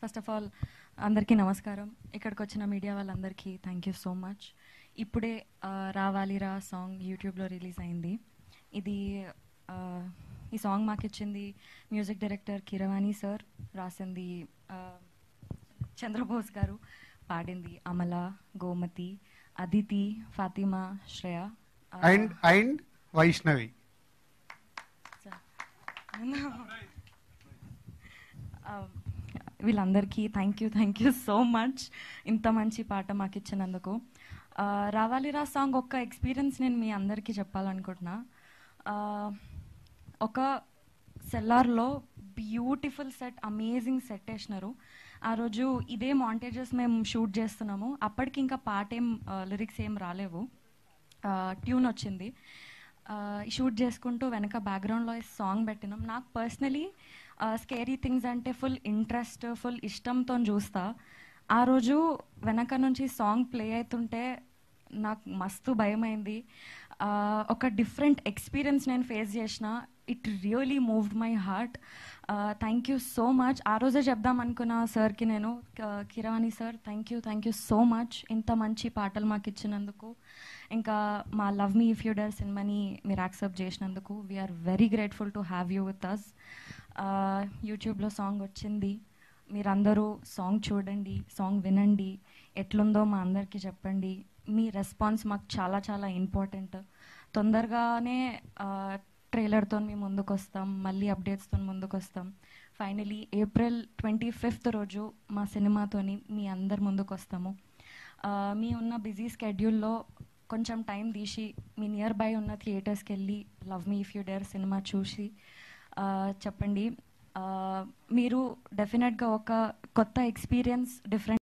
First of all అందరికీ నమస్కారం. ఇక్కడికి వచ్చిన మీడియా వాళ్ళందరికీ థ్యాంక్ యూ సో మచ్. ఇప్పుడే రావాలిరా సాంగ్ యూట్యూబ్లో రిలీజ్ అయింది. ఈ సాంగ్ మాకు ఇచ్చింది మ్యూజిక్ డైరెక్టర్ కీరవాణి సార్, రాసింది చంద్రబోస్ గారు, పాడింది అమల, గోమతి, అదితి, ఫాతిమా, శ్రేయ అండ్ వైష్ణవి. వీళ్ళందరికీ థ్యాంక్ యూ సో మచ్ ఇంత మంచి పాట మాకు ఇచ్చినందుకు. రావాలిరా సాంగ్ ఒక్క ఎక్స్పీరియన్స్ నేను మీ అందరికీ చెప్పాలనుకుంటున్నా. ఒక సెల్లార్లో బ్యూటిఫుల్ సెట్, అమేజింగ్ సెట్ వేసినారు. ఆ రోజు ఇదే మాంటేజెస్ మేము షూట్ చేస్తున్నాము. అప్పటికి ఇంకా పాట లిరిక్స్ ఏం రాలేవు, ట్యూన్ వచ్చింది. షూట్ చేసుకుంటూ వెనక బ్యాక్గ్రౌండ్లో సాంగ్ పెట్టినాం. నాకు పర్సనలీ స్కేరీ థింగ్స్ అంటే ఫుల్ ఇంట్రెస్ట్, ఫుల్ ఇష్టంతో చూస్తా. ఆ రోజు వెనక నుంచి సాంగ్ ప్లే అవుతుంటే నాకు మస్తు భయమైంది. ఒక డిఫరెంట్ ఎక్స్పీరియన్స్ నేను ఫేస్ చేసిన. It really moved my heart. Thank you so much. ఆ రోజే చెప్దాం అనుకున్న సార్కి నేను, Keeravani sir thank you so much ఇంత మంచి పాటలు మాకు ఇచ్చినందుకు. ఇంకా మా love me if you dare సినిమాని మీరు యాక్సెప్ట్ చేసినందుకు we are very grateful to have you with us. యూట్యూబ్లో సాంగ్ వచ్చింది, మీరందరూ సాంగ్ చూడండి, సాంగ్ వినండి, ఎట్లుందో మా అందరికీ చెప్పండి. మీ రెస్పాన్స్ మాకు చాలా చాలా ఇంపార్టెంట్. తొందరగానే ట్రైలర్తో మేము ముందుకు వస్తాం, మళ్ళీ అప్డేట్స్తో ముందుకు వస్తాం. ఫైనలీ April 25th రోజు మా సినిమాతోని మీ అందరి ముందుకు వస్తాము. మీ ఉన్న బిజీ స్కెడ్యూల్లో కొంచెం టైం తీసి మీ నియర్ బై ఉన్న థియేటర్స్కి వెళ్ళి love me if you dare cinema చూసి చెప్పండి. మీరు డెఫినెట్గా ఒక కొత్త ఎక్స్పీరియన్స్, డిఫరెంట్